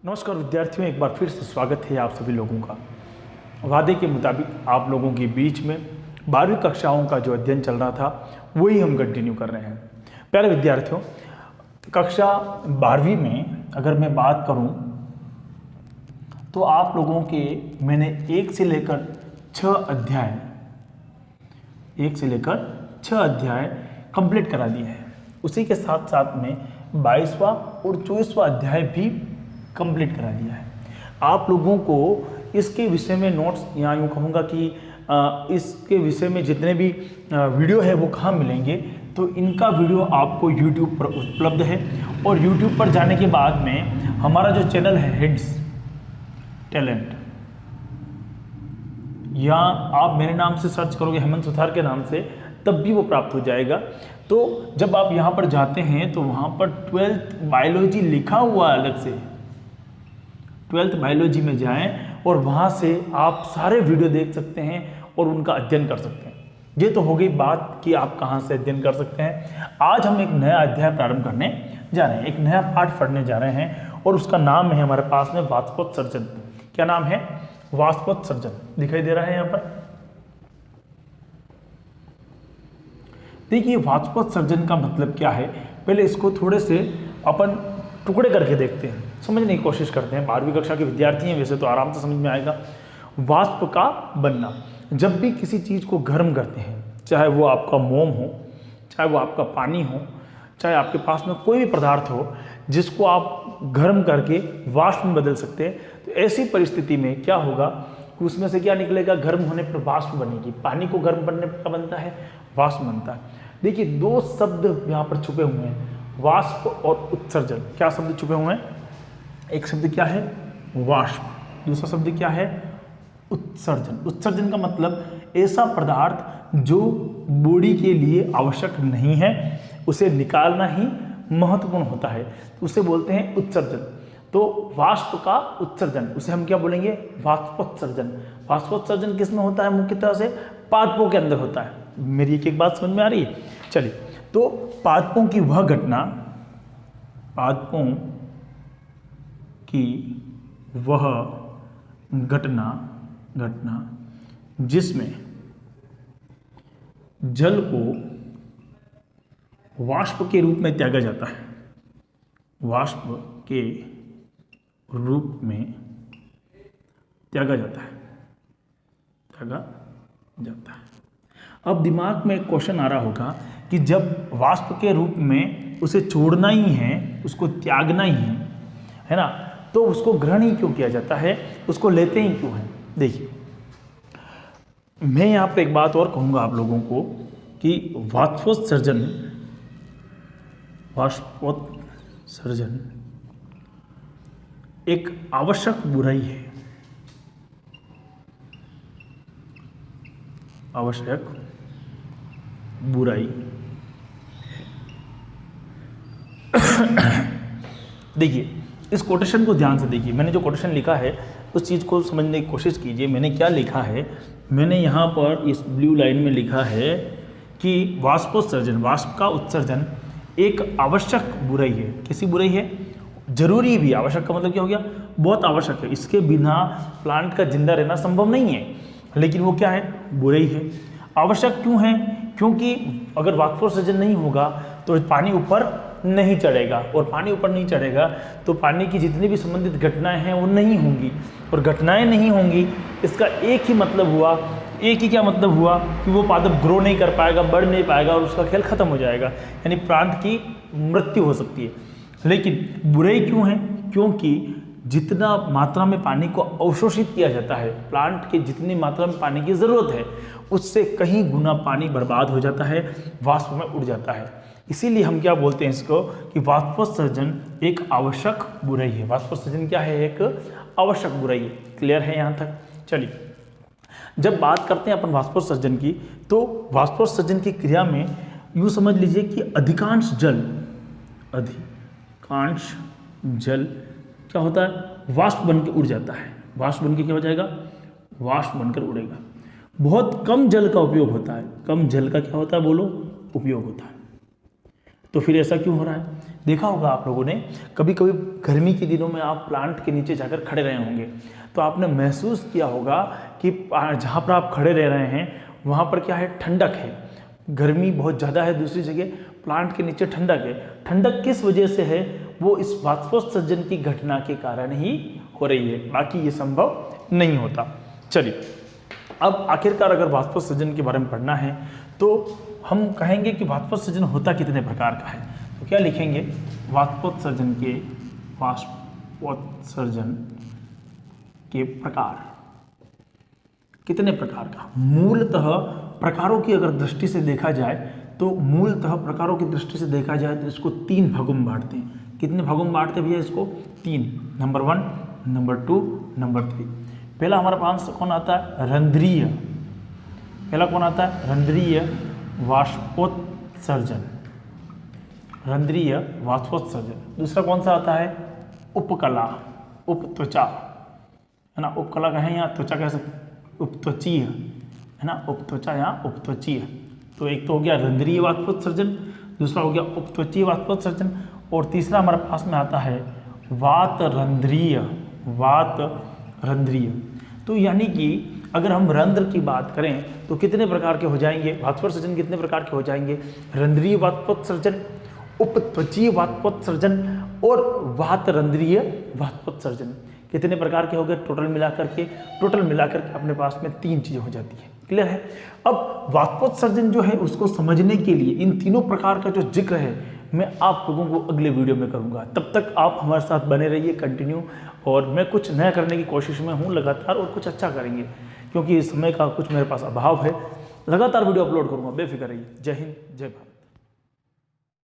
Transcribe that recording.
नमस्कार विद्यार्थियों, एक बार फिर से स्वागत है आप सभी लोगों का। वादे के मुताबिक आप लोगों के बीच में 12वीं कक्षाओं का जो अध्ययन चल रहा था वही हम कंटिन्यू कर रहे हैं। प्यारे विद्यार्थियों, कक्षा 12वीं में अगर मैं बात करूं तो आप लोगों के मैंने 1 से लेकर 6 अध्याय कंप्लीट करा दिए हैं। उसी के साथ साथ में 22वां और 24वां अध्याय भी कंप्लीट करा दिया है। आप लोगों को इसके विषय में नोट्स, या यूँ कहूँगा कि इसके विषय में जितने भी वीडियो है वो कहाँ मिलेंगे, तो इनका वीडियो आपको YouTube पर उपलब्ध है। और YouTube पर जाने के बाद में हमारा जो चैनल है हिट्स टैलेंट, या आप मेरे नाम से सर्च करोगे हेमंत सुथार के नाम से, तब भी वो प्राप्त हो जाएगा। तो जब आप यहाँ पर जाते हैं तो वहाँ पर 12th बायोलॉजी लिखा हुआ है अलग से, 12th बायोलॉजी में जाएं और वहाँ से आप सारे वीडियो देख सकते हैं और उनका अध्ययन कर सकते हैं। ये तो हो गई बात कि आप कहाँ से अध्ययन कर सकते हैं। आज हम एक नया अध्याय प्रारंभ करने जा रहे हैं, एक नया पाठ पढ़ने जा रहे हैं और उसका नाम है हमारे पास में वाष्पोत्सर्जन। क्या नाम है? वाष्पोत्सर्जन। दिखाई दे रहा है यहाँ पर। देखिए, वाष्पोत्सर्जन का मतलब क्या है, पहले इसको थोड़े से अपन टुकड़े करके देखते हैं, समझने की कोशिश करते हैं। 12वीं कक्षा के विद्यार्थी हैं, वैसे तो आराम से समझ में आएगा। वाष्प का बनना, जब भी किसी चीज़ को गर्म करते हैं, चाहे वो आपका मोम हो, चाहे वो आपका पानी हो, चाहे आपके पास में कोई भी पदार्थ हो जिसको आप गर्म करके वाष्प में बदल सकते हैं, तो ऐसी परिस्थिति में क्या होगा कि उसमें से क्या निकलेगा? गर्म होने पर वाष्प बनेगी। पानी को गर्म करने पर क्या बनता है? वाष्प बनता है। देखिए, 2 शब्द यहाँ पर छुपे हुए हैं, वाष्प और उत्सर्जन। क्या शब्द छुपे हुए हैं? एक शब्द क्या है? वाष्प। दूसरा शब्द क्या है? उत्सर्जन। उत्सर्जन का मतलब ऐसा पदार्थ जो बॉडी के लिए आवश्यक नहीं है, उसे निकालना ही महत्वपूर्ण होता है, उसे बोलते हैं उत्सर्जन। तो वाष्प का उत्सर्जन, उसे हम क्या बोलेंगे? वाष्पोत्सर्जन। वाष्पोत्सर्जन किस में होता है? मुख्यतः से पादपों के अंदर होता है। मेरी एक बात समझ में आ रही है? चलिए, तो पादपों की वह घटना, पादपों की वह घटना जिसमें जल को वाष्प के रूप में त्यागा जाता है, वाष्प के रूप में त्यागा जाता है। अब दिमाग में एक क्वेश्चन आ रहा होगा कि जब वाष्प के रूप में उसे छोड़ना ही है, उसको त्यागना ही है ना, तो उसको ग्रहण ही क्यों किया जाता है, उसको लेते ही क्यों है? देखिए, मैं यहाँ पे एक बात और कहूँगा आप लोगों को कि वाष्पोत्सर्जन एक आवश्यक बुराई है। आवश्यक बुराई। देखिए, इस कोटेशन को ध्यान से देखिए। मैंने जो कोटेशन लिखा है उस चीज़ को समझने की कोशिश कीजिए। मैंने क्या लिखा है? मैंने यहाँ पर इस ब्लू लाइन में लिखा है कि वाष्पोत्सर्जन, वाष्प का उत्सर्जन एक आवश्यक बुराई है। कैसी बुराई है? जरूरी भी। आवश्यक का मतलब क्या हो गया? बहुत आवश्यक है। इसके बिना प्लांट का जिंदा रहना संभव नहीं है, लेकिन वो क्या है? बुराई है। आवश्यक क्यों है? क्योंकि अगर वाष्पोत्सर्जन नहीं होगा तो पानी ऊपर नहीं चढ़ेगा, और पानी ऊपर नहीं चढ़ेगा तो पानी की जितनी भी संबंधित घटनाएं हैं वो नहीं होंगी, और घटनाएं नहीं होंगी इसका एक ही मतलब हुआ, क्या मतलब हुआ कि वो पादप ग्रो नहीं कर पाएगा, बढ़ नहीं पाएगा और उसका खेल खत्म हो जाएगा, यानी प्लांट की मृत्यु हो सकती है। लेकिन बुराई क्यों है? क्योंकि जितना मात्रा में पानी को अवशोषित किया जाता है, प्लांट के जितनी मात्रा में पानी की ज़रूरत है उससे कहीं गुना पानी बर्बाद हो जाता है, वाष्प में उड़ जाता है। इसीलिए हम क्या बोलते हैं इसको कि वाष्पोत्सर्जन एक आवश्यक बुराई है। वाष्पोत्सर्जन क्या है? एक आवश्यक बुराई है। क्लियर है यहाँ तक? चलिए, जब बात करते हैं अपन वाष्पोत्सर्जन की, तो वाष्पोत्सर्जन की क्रिया में यूँ समझ लीजिए कि अधिकांश जल क्या होता है? वाष्प बनकर उड़ जाता है। वाष्प बनकर क्या हो जाएगा? वाष्प बनकर उड़ेगा। बहुत कम जल का उपयोग होता है। कम जल का क्या होता है? बोलो, उपयोग होता है। तो फिर ऐसा क्यों हो रहा है? देखा होगा आप लोगों ने, कभी कभी गर्मी के दिनों में आप प्लांट के नीचे जाकर खड़े रहे होंगे, तो आपने महसूस किया होगा कि जहाँ पर आप खड़े रह रहे हैं वहाँ पर क्या है, ठंडक है, गर्मी बहुत ज़्यादा है, दूसरी जगह प्लांट के नीचे ठंडक है। ठंडक किस वजह से है? वो इस वाष्पोत्सर्जन की घटना के कारण ही हो रही है, बाकी ये संभव नहीं होता। चलिए, अब आखिरकार अगर वाष्पोत्सर्जन के बारे में पढ़ना है तो हम कहेंगे कि वाष्पोत्सर्जन होता कितने प्रकार का है। तो क्या लिखेंगे? वाष्पोत्सर्जन के प्रकार, कितने प्रकार का? मूलतः प्रकारों की अगर दृष्टि से देखा जाए तो इसको 3 भागों में बांटते हैं। कितने भागों में बांटते हैं भैया इसको? 3। Number 1, number 2, number 3। पहला हमारे पास कौन आता है? रंध्रीय। पहला कौन आता है? रंध्रीय वाष्पोत्सर्जन। रंध्रीय वाष्पोत्सर्जन। दूसरा कौन सा आता है? उपकला, उपत्वचा, है ना। उपकला कहें या त्वचा कह सकते, उपत्वचीय, है ना, उपत्वचा या उपत्वचीय। तो एक तो हो गया रंध्रीय वाष्पोत्सर्जन, दूसरा हो गया उपत्वचीय वाष्पोत्सर्जन, और तीसरा हमारे पास में आता है वातरंध्रीय। वातरंध्रीय। तो यानी कि अगर हम रंध्र की बात करें तो कितने प्रकार के हो जाएंगे वाष्पोत्सर्जन? कितने प्रकार के हो जाएंगे? रंध्रीय वाष्पोत्सर्जन, उपत्वचीय वाष्पोत्सर्जन और वातरंध्रीय वाष्पोत्सर्जन। कितने प्रकार के हो गए टोटल मिलाकर के? टोटल मिलाकर के अपने पास में 3 चीजें हो जाती है। क्लियर है? अब वाष्पोत्सर्जन जो है उसको समझने के लिए इन तीनों प्रकार का जो जिक्र है मैं आप लोगों को अगले वीडियो में करूंगा। तब तक आप हमारे साथ बने रहिए कंटिन्यू, और मैं कुछ नया करने की कोशिश में हूँ लगातार, और कुछ अच्छा करेंगे क्योंकि इस समय का कुछ मेरे पास अभाव है। लगातार वीडियो अपलोड करूंगा, बेफिक्र रहिए। जय हिंद, जय भारत।